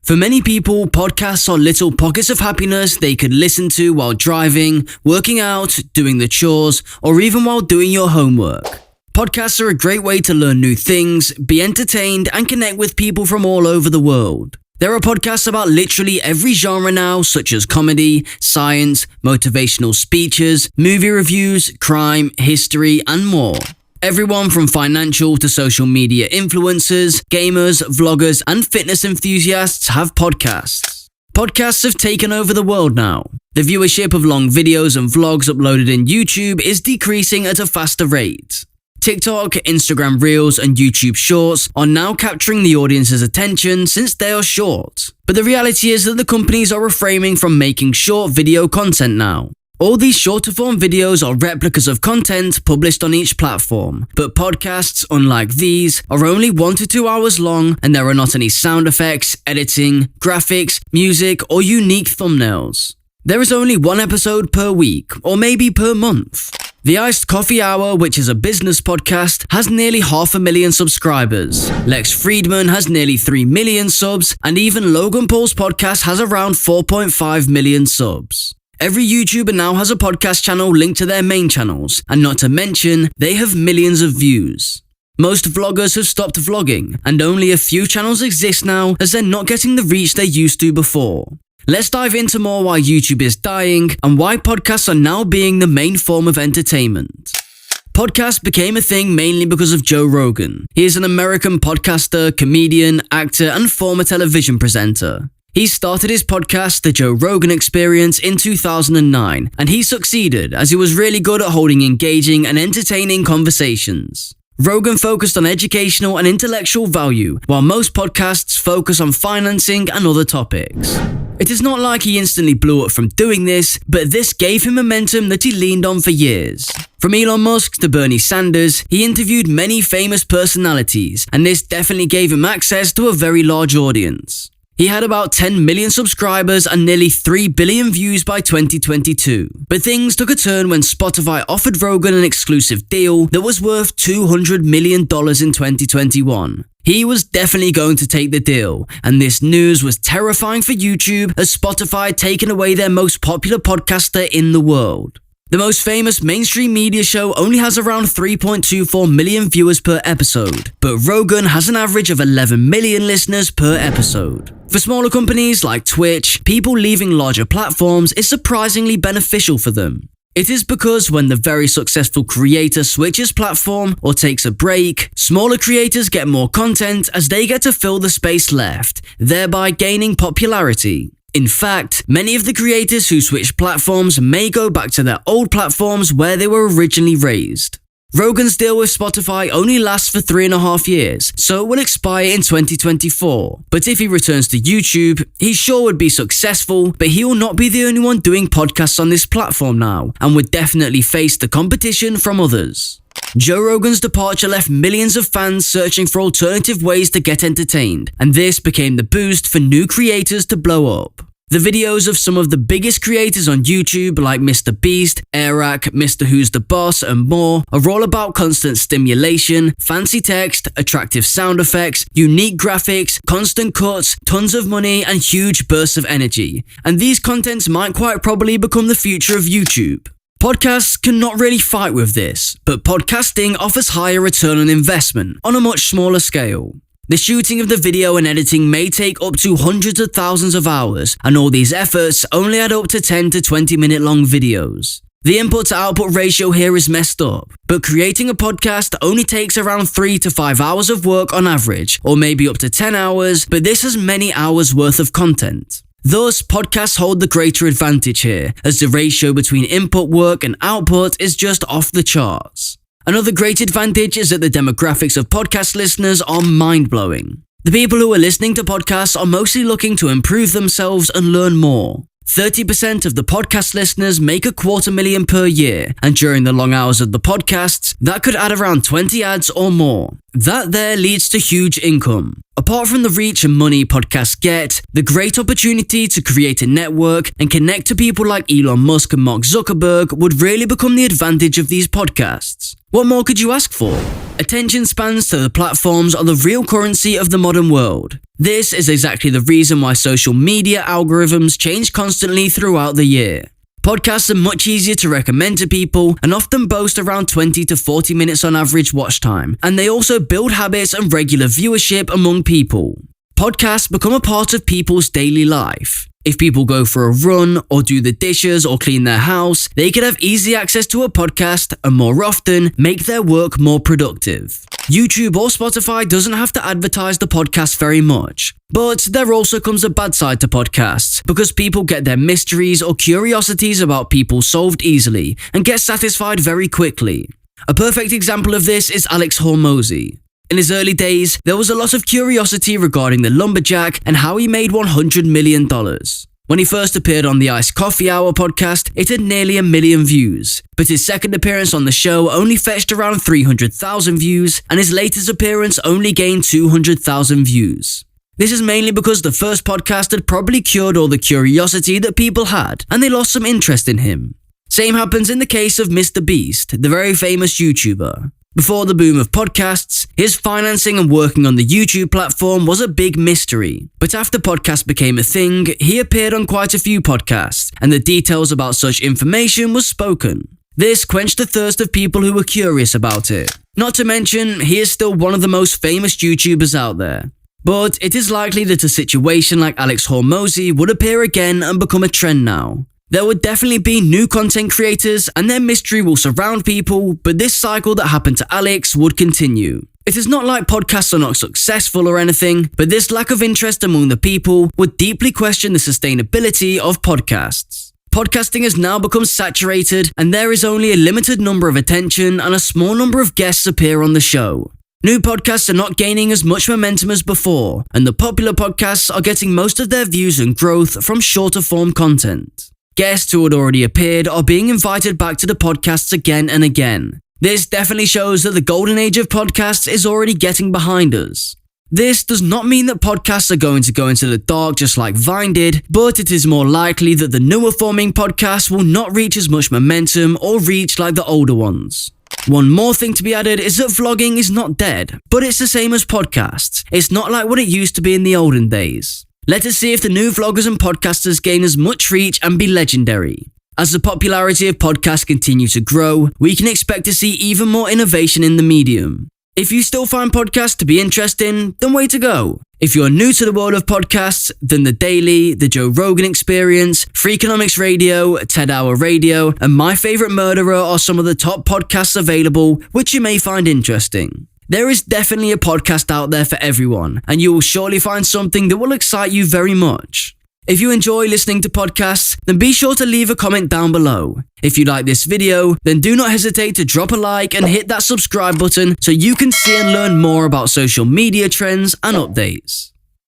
For many people, podcasts are little pockets of happiness they could listen to while driving, working out, doing the chores, or even while doing your homework. Podcasts are a great way to learn new things, be entertained, and connect with people from all over the world. There are podcasts about literally every genre now, such as comedy, science, motivational speeches, movie reviews, crime, history, and more. Everyone from financial to social media influencers, gamers, vloggers, and fitness enthusiasts have podcasts. Podcasts have taken over the world now. The viewership of long videos and vlogs uploaded in YouTube is decreasing at a faster rate. TikTok, Instagram Reels, and YouTube Shorts are now capturing the audience's attention since they are short. But the reality is that the companies are refraining from making short video content now. All these shorter-form videos are replicas of content published on each platform, but podcasts, unlike these, are only 1 to 2 hours long, and there are not any sound effects, editing, graphics, music, or unique thumbnails. There is only one episode per week, or maybe per month. The Iced Coffee Hour, which is a business podcast, has nearly 500,000 subscribers. Lex Friedman has nearly 3 million subs, and even Logan Paul's podcast has around 4.5 million subs. Every YouTuber now has a podcast channel linked to their main channels, and not to mention, they have millions of views. Most vloggers have stopped vlogging, and only a few channels exist now as they're not getting the reach they used to before. Let's dive into more why YouTube is dying and why podcasts are now being the main form of entertainment. Podcasts became a thing mainly because of Joe Rogan. He is an American podcaster, comedian, actor, and former television presenter. He started his podcast, The Joe Rogan Experience, in 2009, and he succeeded as he was really good at holding engaging and entertaining conversations. Rogan focused on educational and intellectual value, while most podcasts focus on financing and other topics. It is not like he instantly blew up from doing this, but this gave him momentum that he leaned on for years. From Elon Musk to Bernie Sanders, he interviewed many famous personalities, and this definitely gave him access to a very large audience. He had about 10 million subscribers and nearly 3 billion views by 2022. But things took a turn when Spotify offered Rogan an exclusive deal that was worth $200 million in 2021. He was definitely going to take the deal, and this news was terrifying for YouTube as Spotify had taken away their most popular podcaster in the world. The most famous mainstream media show only has around 3.24 million viewers per episode, but Rogan has an average of 11 million listeners per episode. For smaller companies like Twitch, people leaving larger platforms is surprisingly beneficial for them. It is because when the very successful creator switches platform or takes a break, smaller creators get more content as they get to fill the space left, thereby gaining popularity. In fact, many of the creators who switch platforms may go back to their old platforms where they were originally raised. Rogan's deal with Spotify only lasts for 3.5 years, so it will expire in 2024. But if he returns to YouTube, he sure would be successful, but he will not be the only one doing podcasts on this platform now, and would definitely face the competition from others. Joe Rogan's departure left millions of fans searching for alternative ways to get entertained, and this became the boost for new creators to blow up. The videos of some of the biggest creators on YouTube like Mr. Beast, Arak, Mr. Who's the Boss, and more are all about constant stimulation, fancy text, attractive sound effects, unique graphics, constant cuts, tons of money, and huge bursts of energy. And these contents might quite probably become the future of YouTube. Podcasts cannot really fight with this, but podcasting offers higher return on investment on a much smaller scale. The shooting of the video and editing may take up to hundreds of thousands of hours, and all these efforts only add up to 10 to 20 minute long videos. The input to output ratio here is messed up, but creating a podcast only takes around 3 to 5 hours of work on average, or maybe up to 10 hours, but this has many hours worth of content. Thus, podcasts hold the greater advantage here, as the ratio between input work and output is just off the charts. Another great advantage is that the demographics of podcast listeners are mind-blowing. The people who are listening to podcasts are mostly looking to improve themselves and learn more. 30% of the podcast listeners make $250,000 per year, and during the long hours of the podcasts, that could add around 20 ads or more. That there leads to huge income. Apart from the reach and money podcasts get, the great opportunity to create a network and connect to people like Elon Musk and Mark Zuckerberg would really become the advantage of these podcasts. What more could you ask for? Attention spans to the platforms are the real currency of the modern world. This is exactly the reason why social media algorithms change constantly throughout the year. Podcasts are much easier to recommend to people and often boast around 20 to 40 minutes on average watch time, and they also build habits and regular viewership among people. Podcasts become a part of people's daily life. If people go for a run or do the dishes or clean their house, they can have easy access to a podcast and more often make their work more productive. YouTube or Spotify doesn't have to advertise the podcast very much. But there also comes a bad side to podcasts because people get their mysteries or curiosities about people solved easily and get satisfied very quickly. A perfect example of this is Alex Hormozi. In his early days, there was a lot of curiosity regarding the lumberjack and how he made $100 million. When he first appeared on the Iced Coffee Hour podcast, it had nearly 1 million views, but his second appearance on the show only fetched around 300,000 views, and his latest appearance only gained 200,000 views. This is mainly because the first podcast had probably cured all the curiosity that people had, and they lost some interest in him. Same happens in the case of Mr. Beast, the very famous YouTuber. Before the boom of podcasts, his financing and working on the YouTube platform was a big mystery. But after podcasts became a thing, he appeared on quite a few podcasts, and the details about such information was spoken. This quenched the thirst of people who were curious about it. Not to mention, he is still one of the most famous YouTubers out there. But it is likely that a situation like Alex Hormozi would appear again and become a trend now. There would definitely be new content creators and their mystery will surround people, but this cycle that happened to Alex would continue. It is not like podcasts are not successful or anything, but this lack of interest among the people would deeply question the sustainability of podcasts. Podcasting has now become saturated and there is only a limited number of attention and a small number of guests appear on the show. New podcasts are not gaining as much momentum as before, and the popular podcasts are getting most of their views and growth from shorter form content. Guests who had already appeared are being invited back to the podcasts again and again. This definitely shows that the golden age of podcasts is already getting behind us. This does not mean that podcasts are going to go into the dark just like Vine did, but it is more likely that the newer forming podcasts will not reach as much momentum or reach like the older ones. One more thing to be added is that vlogging is not dead, but it's the same as podcasts. It's not like what it used to be in the olden days. Let us see if the new vloggers and podcasters gain as much reach and be legendary. As the popularity of podcasts continue to grow, we can expect to see even more innovation in the medium. If you still find podcasts to be interesting, then way to go. If you're new to the world of podcasts, then The Daily, The Joe Rogan Experience, Freakonomics Radio, TED Hour Radio, and My Favorite Murderer are some of the top podcasts available, which you may find interesting. There is definitely a podcast out there for everyone, and you will surely find something that will excite you very much. If you enjoy listening to podcasts, then be sure to leave a comment down below. If you like this video, then do not hesitate to drop a like and hit that subscribe button so you can see and learn more about social media trends and updates.